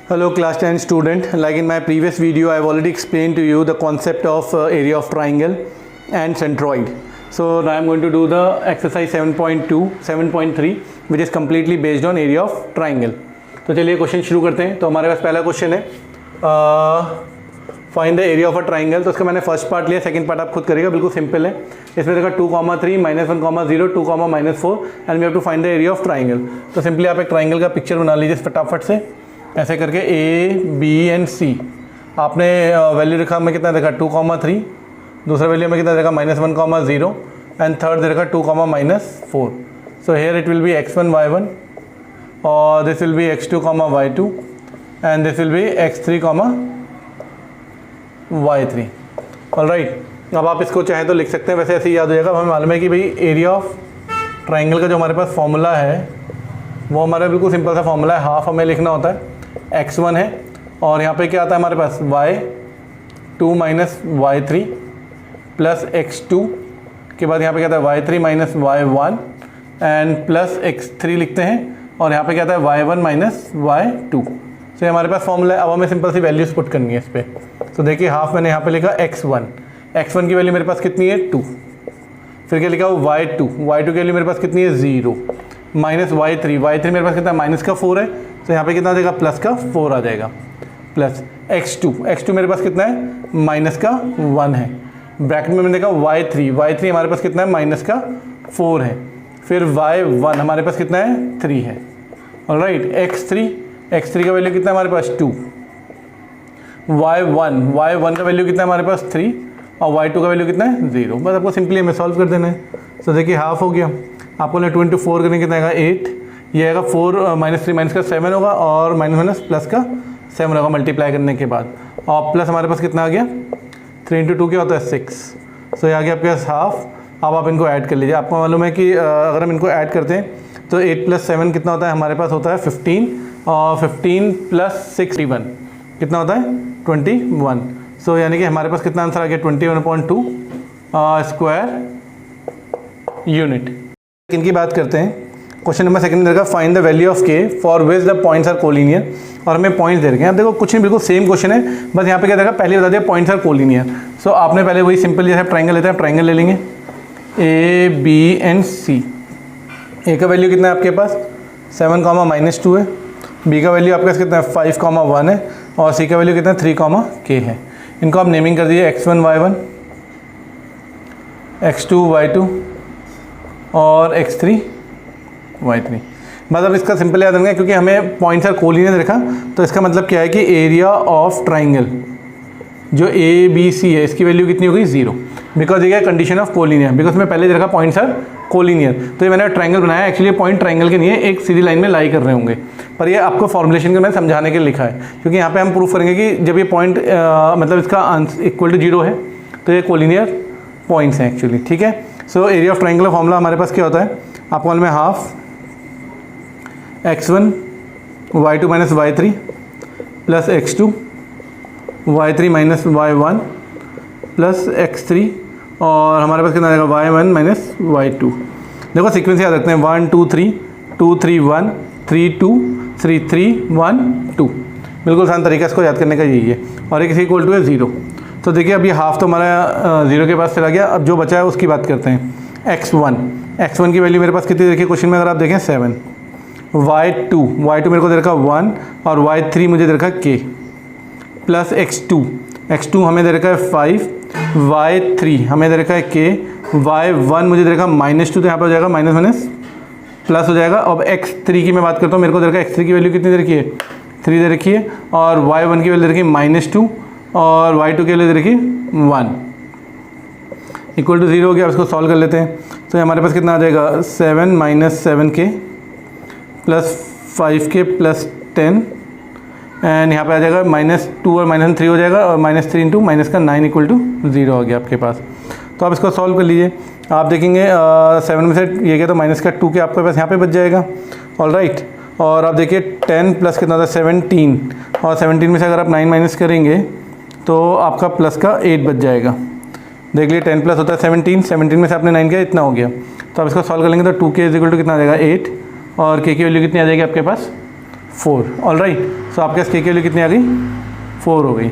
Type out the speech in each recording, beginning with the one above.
Hello class 10 student, like in my previous video I have already explained to you the concept of area of triangle and centroid. So now I am going to do the exercise 7.3 which is completely based on area of triangle. तो चलिए question शुरू करते हैं। तो हमारे पास पहला question है find the area of a triangle. तो इसका मैंने फर्स्ट पार्ट लिया, सेकंड पार्ट आप खुद करिएगा, बिल्कुल सिंपल है। इसमें देखा 2, 3, -1, 0, 2, -4 and we have to find the area of triangle. तो सिंपली आप एक ट्राइंगल का पिक्चर बना लीजिए फटाफट से, ऐसे करके A, B एंड C। आपने वैल्यू रखा में कितना देखा 2, 3, दूसरा वैल्यू में कितना देखा -1, 0 एंड थर्ड देखा 2, -4। So here it will be x1, y1 और this will be x2, y2 and this will be x3, y3। Alright, अब आप इसको चाहे तो लिख सकते हैं, वैसे ऐसे ही याद हो जाएगा। अब हमें मालूम है कि भाई एरिया ऑफ ट्राइंगल का जो हमारे पास फॉर्मूला है वो हमारा बिल्कुल सिंपल सा फॉर्मूला है। हाफ हमें लिखना होता है, x1 है और यहाँ पे क्या आता है हमारे पास y2 - y3 प्लस x2 के बाद यहाँ पे क्या आता है y3 - y1 and plus x3 लिखते हैं और यहाँ पे क्या आता है y1 - y2। तो हमारे पास फॉर्मूला है। अब हमें सिंपल सी वैल्यूज पुट करनी है इस पर। तो देखिए हाफ मैंने यहाँ पे लिखा x1 की वैल्यू मेरे पास कितनी है 2, फिर क्या लिखा y2 की वैल्यू मेरे पास कितनी है 0 माइनस y3 मेरे पास कितना माइनस का 4 है, तो यहाँ पे कितना आ जाएगा प्लस का 4 आ जाएगा, प्लस x2 मेरे पास कितना है माइनस का 1 है, ब्रैकेट में मैंने देखा y3 हमारे पास कितना है माइनस का 4 है, फिर y1 हमारे पास कितना है 3 है। ऑलराइट, x3 का वैल्यू कितना है हमारे पास 2, y1 का वैल्यू कितना है हमारे पास 3 और y2 का वैल्यू कितना है 0। बस आपको सिंपली हमें सॉल्व कर देना है। तो देखिए हाफ हो गया, आपको 2 × 4 करने कितना आएगा 8, ये आएगा 4 - 3 - का 7 होगा और माइनस प्लस का 7 होगा मल्टीप्लाई करने के बाद, और प्लस हमारे पास कितना आ गया 3 × 2 क्या होता है 6। सो ये आ गया आपके पास हाफ। अब आप इनको ऐड कर लीजिए। आपको मालूम है कि अगर हम इनको ऐड करते हैं तो 8 + 7 कितना होता है हमारे पास होता है 15 और 15 + 6 21 कितना होता है 21। सो यानी कि हमारे पास कितना आंसर आ गया 21/2 स्क्वायर यूनिट। इनकी बात करते हैं। क्वेश्चन नंबर सेकंड देखा find the value of k for which the points are collinear. और हमें पॉइंट्स दे रखे हैं। अब देखो कुछ नहीं, बिल्कुल सेम क्वेश्चन है, बस यहाँ पे क्या देखा पहले बता दिया पॉइंट्स आर कोलिनियर। सो आपने पहले वही सिंपल जैसे ट्राइंगल लेते हैं, ट्राइंगल ले लेंगे A, B and C। A का वैल्यू कितना है आपके पास 7, -2 है, B का वैल्यू आपके पास कितना है 5, 1 है और C का वैल्यू कितना है 3, k है। इनको आप नेमिंग कर दीजिए x1, y1, x2, y2 और x3, y3। मतलब इसका सिंपल याद रखना, क्योंकि हमें पॉइंट्स आर कोलिनियर देखा, तो इसका मतलब क्या है कि एरिया ऑफ ट्राइंगल जो ABC है इसकी वैल्यू कितनी होगी 0, बिकॉज ये कंडीशन ऑफ कोलिनियर, बिकॉज मैं पहले देखा पॉइंट्स आर कोलिनियर। तो ये मैंने ट्राइंगल बनाया, एक्चुअली पॉइंट ट्राइंगल के नहीं है, एक सीधी लाइन में लाई कर रहे होंगे, पर ये आपको फॉर्मुलेशन का मैंने समझाने के लिए लिखा है, क्योंकि यहाँ पे हम प्रूफ करेंगे कि जब ये पॉइंट मतलब इसका आंसर इक्वल टू 0 है तो ये कोलिनियर पॉइंट्स हैं एक्चुअली। ठीक है। सो एरिया ऑफ ट्राइंगल का फॉर्मूला हमारे पास क्या होता है, आपको मालूम है half x1 y2 - y3 plus x2 y3 - y1 plus x3 और हमारे पास कितना आएगा y1 - y2। देखो सीक्वेंस याद रखते हैं 1 2 3 2 3 1 3 2 3 3 1 2। बिल्कुल आसान तरीका इसको याद करने का यही है, और एक इसी इक्वल टू है 0। तो देखिए अभी हाफ तो हमारा 0 के पास चला गया। अब जो बचा है उसकी बात करते हैं। x1 की वैल्यू मेरे पास कितनी देखिए क्वेश्चन में, अगर आप देखें 7, y2 मेरे को दे रखा 1 और y3 मुझे दे रखा k प्लस x2 हमें दे रखा है 5, y3 हमें दे रखा है k, y1 मुझे दे रखा -2, तो यहाँ पर हो जाएगा माइनस प्लस हो जाएगा। अब x3 की मैं बात करता हूँ, मेरे को दे रखा है x3 की वैल्यू कितनी दे रखी है 3 दे रखी है, और y1 की वैल्यू दे रखी है -2 और y2 की वैल्यू दे रखी है 1 इक्वल टू 0 हो गया। अब इसको सॉल्व कर लेते हैं। तो हमारे पास कितना आ जाएगा 7 - 7k plus 5k plus 10 and यहाँ पे आ जाएगा -2 और -3 हो जाएगा, और -3 × -9 इक्वल टू 0 हो गया आपके पास। तो आप इसको सॉल्व कर लीजिए। आप देखेंगे 7 में से ये क्या तो -2 के आपके पास यहाँ पे बच जाएगा। ऑलराइट, और आप देखिए 10 प्लस कितना था 17, और 17 में से अगर आप 9 माइनस करेंगे तो आपका प्लस का 8 बच जाएगा। देख लीजिए 10 प्लस होता है 17 में से आपने 9 किया इतना हो गया। तो आप इसको सॉल्व कर लेंगे तो 2k = कितना आ जाएगा 8, और k की वैल्यू कितनी आ जाएगी आपके पास 4। ऑल राइट, सो आपके पास के की वैल्यू कितनी आ गई? 4 हो गई।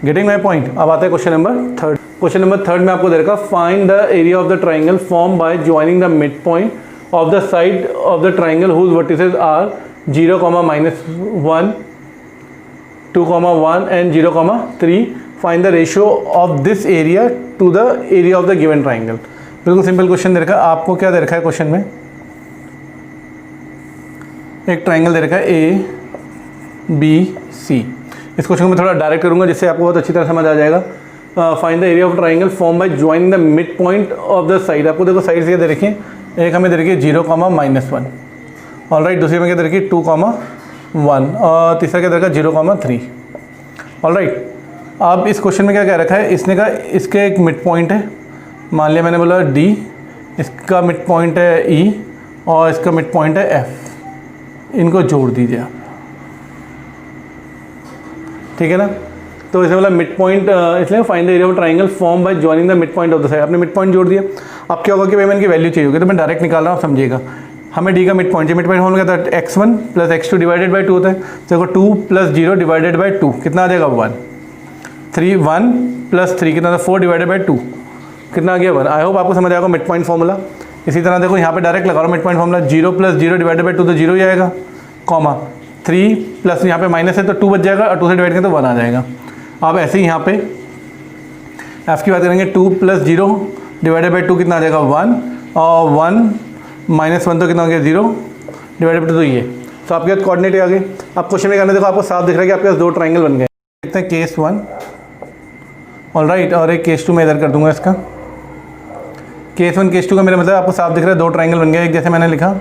Getting my point. अब आता है question number third. Question number third में आपको दे रखा find the area of the triangle form by joining the mid point of the side of the triangle whose vertices are 0, -1, 2, 1 and 0, 3। Find the ratio of this area to the area of the given triangle. बिल्कुल simple question दे रखा है। आपको क्या दे रखा है question में? एक ट्राइंगल दे रखा है ABC। इस क्वेश्चन को मैं थोड़ा डायरेक्ट करूंगा जिससे आपको बहुत अच्छी तरह समझ आ जाएगा। Find the area of triangle form by joining the mid point of the side. आपको देखो साइड से दे रखी है, एक हमें दे रखी है 0, -1। ऑल राइट, दूसरी में क्या दे रखी है 2, 1 और तीसरा क्या दे रखा है 0, 3। ऑल राइट, अब इस क्वेश्चन में क्या कह रखा है? इसने कहा इसके एक मिड पॉइंट है, मान लिया मैंने बोला D, इसका मिड पॉइंट है E और इसका मिड पॉइंट है F। इनको जोड़ दीजिए आप, ठीक है ना। तो इसमें बोला मिड पॉइंट, इसलिए find the area of triangle form bye joining the mid point of the side. आपने मिड पॉइंट जोड़ दिया। अब क्या होगा कि भाई मैंने की वैल्यू चाहिए होगी, तो मैं डायरेक्ट निकाल रहा हूँ, समझिएगा। हमें D का मिड पॉइंट चाहिए। मिड पॉइंट फॉर्म क्या था? x1 + x2 डिवाइडेड बाई 2 होता है। देखो 2 + 0 डिवाइडेड बाई 2 कितना आ जाएगा? 1। 1 + 3 कितना था? 4 डिवाइडेड बाई 2 कितना आ गया? 1। आई होप आपको समझ आएगा मिड पॉइंट फॉर्मूला। इसी तरह देखो यहाँ पे डायरेक्ट लगा रहा हूँ mid point formula. 0 + 0 divided by 2 तो 0 ही आएगा, कॉमा 3 प्लस यहाँ पे माइनस है तो 2 बच जाएगा और 2 से डिवाइड करें तो 1 आ जाएगा। अब ऐसे ही यहाँ पे f की बात करेंगे, 2 + 0 डिवाइडेड बाई 2 कितना आ जाएगा? 1 और 1 - 1 तो कितना हो गया? 0 डिवाइडेड बाई 2 तो ये। तो आपके पास कोऑर्डिनेट आ गए। अब क्वेश्चन में करने देखो आपको साफ दिख रहा है कि आपके पास दो ट्राइंगल बन गए। देखते हैं केस 1। ऑल राइट, और एक केस 2 मैं इधर कर दूंगा इसका। केस 1 केस 2 का मेरा मतलब आपको साफ दिख रहा है, दो ट्राइंगल बन गए। एक जैसे मैंने लिखा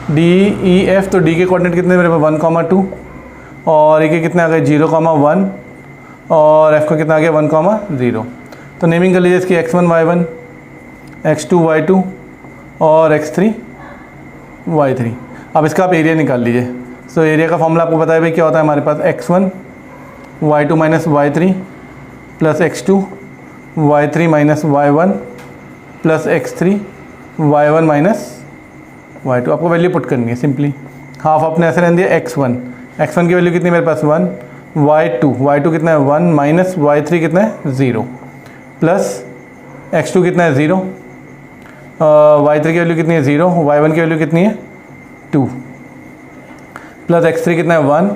DEF, तो D के कोऑर्डिनेट कितने मेरे पास? 1, 2 और ये कितने आ गए? 0, 1 और F का कितना आ गया? 1, 0। तो नेमिंग कर लीजिए इसकी x1 y1, x2 y2 और x3 y3। अब इसका आप एरिया निकाल लीजिए। सो एरिया का फॉर्मूला आपको पता है भाई क्या होता है हमारे पास? x1 y2 - y3 plus x2 y3 - y1 plus x3 y1 - y2। आपको वैल्यू पुट करनी है सिंपली। हाफ आपने ऐसे रहने दिया x1 की वैल्यू कितनी मेरे पास? 1, y2 कितना है? 1 माइनस y3 कितना है? 0 प्लस x2 कितना है? 0, y3 की वैल्यू कितनी है? 0, y1 की वैल्यू कितनी है? 2 प्लस x3 कितना है? 1,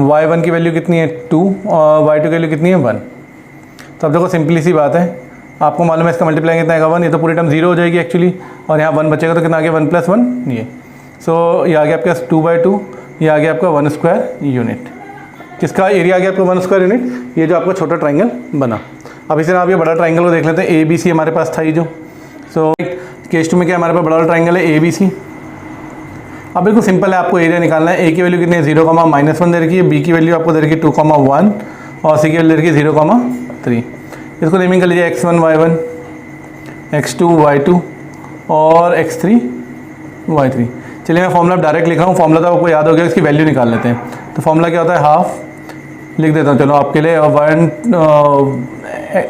y1 की वैल्यू कितनी है? 2 और y2 की वैल्यू कितनी है? 1। तो अब देखो सिंपली सी बात है, आपको मालूम है इसका मल्टीप्लाई कितना आएगा? 1। ये तो पूरी टर्म 0 हो जाएगी एक्चुअली, और यहाँ 1 बचेगा तो कितना आ गया? 1 + 1 ये। सो ये आ गया आपके पास 2/2, ये आ गया आपका 1 स्क्वायर यूनिट। किसका एरिया आ गया आपका? 1 स्क्वायर यूनिट, ये जो आपका छोटा ट्राइंगल बना। अब इसी तरह आप ये बड़ा ट्राइंगल को देख लेते हैं। ABC हमारे पास था ये जो। सो केस 2 में क्या हमारे पास बड़ा ट्राइंगल है? ABC। अब बिल्कुल सिंपल है, आपको एरिया निकालना है। A की वैल्यू कितनी है? 0, -1 दे रखी है। B की वैल्यू आपको दे रखी है 2, 1 और C की वैल्यू दे रखी है 0, 3। इसको नेमिंग कर लीजिए x1 y1, x2 y2 और x3 y3। चलिए मैं फॉर्मूला डायरेक्ट लिख रहा हूँ। फॉर्मूला तो आपको याद हो गया, इसकी वैल्यू निकाल लेते हैं। तो फॉर्मूला क्या होता है? हाफ लिख देता हूँ चलो आपके लिए। और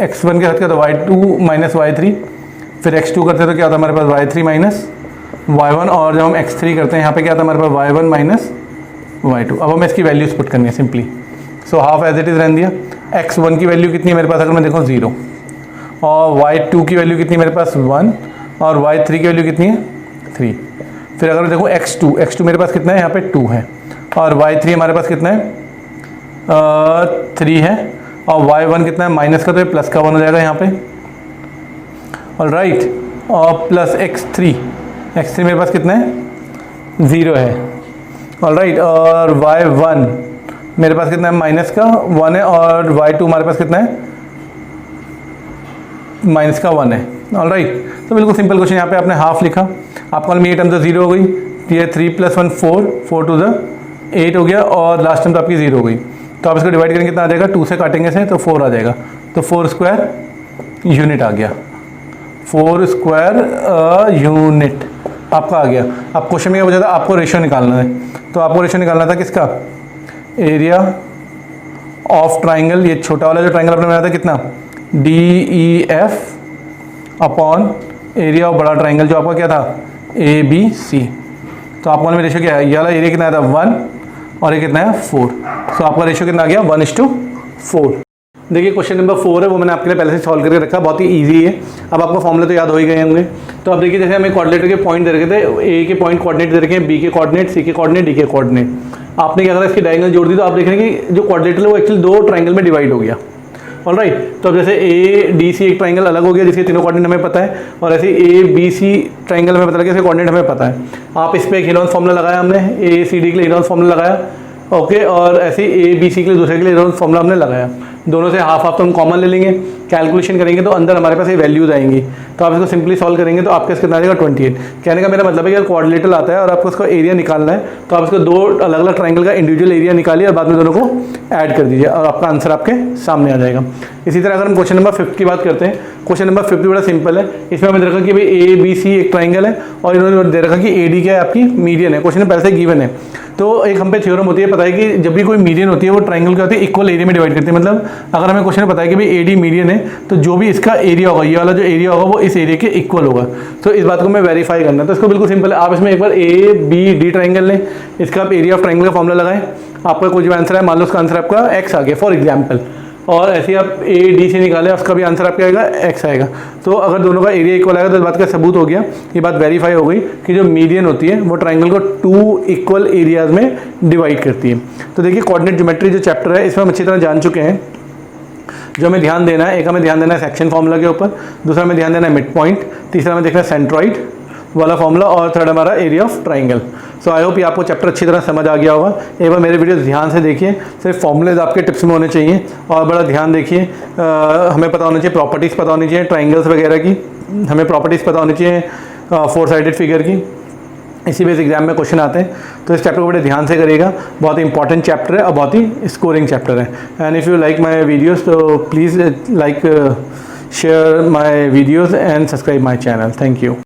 x1 के साथ क्या होता है? y2 - y3, फिर x2 करते तो क्या होता है हमारे पास? y3 - y1, और जब हम x3 करते हैं यहाँ पे क्या आता है हमारे पास? y1 - y2। अब हमें इसकी वैल्यूज पुट करनी है simply. So half as it is रहने दिया। x1 की वैल्यू कितनी है मेरे पास? अगर मैं देखूँ 0, और y2 की वैल्यू कितनी है मेरे पास? 1 और y3 की वैल्यू कितनी है? 3। फिर अगर मैं देखूँ x2 मेरे पास कितना है? यहाँ पे 2 है, और y3 हमारे पास कितना है? 3 है, और y1 कितना है? माइनस का, तो ये प्लस का 1 हो जाएगा यहाँ पे। ऑल राइट, और प्लस x3 मेरे पास कितना है? 0 है। ऑल राइट, और y1 मेरे पास कितना है? माइनस का 1 है, और y2 हमारे पास कितना है? माइनस का 1 है। ऑल राइट, तो बिल्कुल सिंपल क्वेश्चन। यहाँ पे आपने हाफ लिखा, आपको ये टर्म तो 0 हो गई, ये 3 + 1 4, 4 to 8 हो गया, और लास्ट टर्म तो आपकी 0 हो गई। तो आप इसको डिवाइड करेंगे कितना आ जाएगा? 2 से काटेंगे से तो 4 आ जाएगा, तो 4 स्क्वायर यूनिट आ गया। 4 स्क्वायर यूनिट आपका आ गया। अब क्वेश्चन में क्या पूछा था? आपको रेशियो निकालना है। तो आपको रेशियो निकालना था किसका? एरिया ऑफ ट्राइंगल, ये छोटा वाला जो ट्राइंगल आपने बनाया था कितना? DEF अपॉन एरिया ऑफ बड़ा ट्राइंगल जो आपका क्या था? ABC। तो आपको मालूम है रेशियो क्या है, ये वाला एरिया कितना आया था 1 और ये कितना है 4। सो आपका रेशियो कितना आ गया 1:4। देखिए क्वेश्चन नंबर 4 है, वो मैंने आपके लिए पहले से सॉल्व करके रखा, बहुत ही इजी है। अब आपको फॉर्मूले तो याद हो ही गए होंगे। तो अब देखिए जैसे हमें कोऑर्डिनेटर के पॉइंट दे रखे थे, ए के पॉइंट कोऑर्डिनेट दे रखे हैं, बी के कोऑर्डिनेट, सी के कोऑर्डिनेट, डी के कोऑर्डिनेट। आपने क्या करा, इसकी डायगोनल जोड़ दी, तो आप देख रहे हैं कि जो कोऑर्डिनेटर है वो एक्चुअली 2 ट्राइंगल में डिवाइड हो गया। ऑलराइट, तो अब जैसे ए डी सी एक ट्राइंगल अलग हो गया जिसके तीनों कोऑर्डिनेट हमें पता है, और ऐसे ए बी सी ट्राइंगल हमें पता लगा इसके कोऑर्डिनेट हमें पता है। आप इस पर एक हेलोन फॉर्मूला लगाया हमने, ए सी डी के लिए हेलोन फॉर्मूला लगाया, ओके, और ऐसे ए बी सी के लिए दूसरे के लिए हेलोन फॉर्मूला हमने लगाया। दोनों से हाफ हाफ तो हम कॉमन ले लेंगे, कैलकुलेशन करेंगे तो अंदर हमारे पास ये वैल्यूज आएंगी। तो आप इसको सिंपली सॉल्व करेंगे तो आपका कितना आ जाएगा 28। कहने का मेरा मतलब है कि अगर कोऑर्डिनेटर आता है और आपको उसका एरिया निकालना है तो आप इसको 2 अलग अलग ट्राइंगल का इंडिविजुअल एरिया निकालिए और बाद में दोनों को ऐड कर दीजिए और आपका आंसर आपके सामने आ जाएगा। इसी तरह अगर हम क्वेश्चन नंबर 5 की बात करते हैं, क्वेश्चन नंबर 5 भी बड़ा सिंपल है। इसमें हमें दे रखा कि भाई ए बी सी एक ट्राइंगल है और इन्होंने दे रखा कि ए डी क्या है आपकी मीडियन है, क्वेश्चन पहले से गिवन है। तो एक हम पे थ्योरम होती है, पता है कि जब भी कोई मीडियन होती है वो ट्राइंगल क्या होती है, इक्वल एरिया में डिवाइड करती है। मतलब अगर हमें क्वेश्चन पता है कि भाई ए डी मीडियन है तो जो भी इसका एरिया होगा, ये वाला जो एरिया होगा वो इस एरिया के इक्वल होगा। तो इस बात को मैं वेरीफाई करना है, तो इसको बिल्कुल सिंपल है। आप इसमें एक बार ए बी डी ट्राइंगल लें, इसका आप एरिया ऑफ ट्राइंगल का फॉर्मूला लगाएं, आपका कोई जो आंसर है मान लो उसका आंसर आपका एक्स आ गया फॉर एग्जाम्पल, और ऐसे ही आप ए डी से निकालें उसका भी आंसर आपका आएगा एक्स आएगा। तो अगर दोनों का एरिया इक्वल आएगा तो इस बात का सबूत हो गया, ये बात वेरीफाई हो गई कि जो मीडियन होती है वो ट्राइंगल को 2 इक्वल एरियाज में डिवाइड करती है। तो देखिए कोऑर्डिनेट ज्योमेट्री जो चैप्टर है इसमें हम अच्छी तरह जान चुके हैं। जो हमें ध्यान देना है, एक हमें ध्यान देना है सेक्शन फॉर्मूला के ऊपर, दूसरा हमें ध्यान देना है मिड पॉइंट, तीसरा हमें देखना है सेंट्रॉइड वाला फॉर्मूला, और थर्ड हमारा area of triangle. So I hope ये आपको चैप्टर अच्छी तरह समझ आ गया होगा। एक बार मेरे वीडियो ध्यान से देखिए, सिर्फ फॉर्मूलेज आपके टिप्स में होने चाहिए और बड़ा ध्यान देखिए। हमें पता होना चाहिए, प्रॉपर्टीज़ पता होनी चाहिए ट्राइंगल्स वगैरह की, हमें प्रॉपर्टीज़ पता होनी चाहिए 4 साइडेड फिगर की। इसी बेस एग्जाम में क्वेश्चन आते हैं, तो इस चैप्टर को बड़े ध्यान से करिएगा। बहुत ही इंपॉर्टेंट चैप्टर है और बहुत ही स्कोरिंग चैप्टर है। And if you like my videos तो please like share my videos and subscribe my channel. Thank you.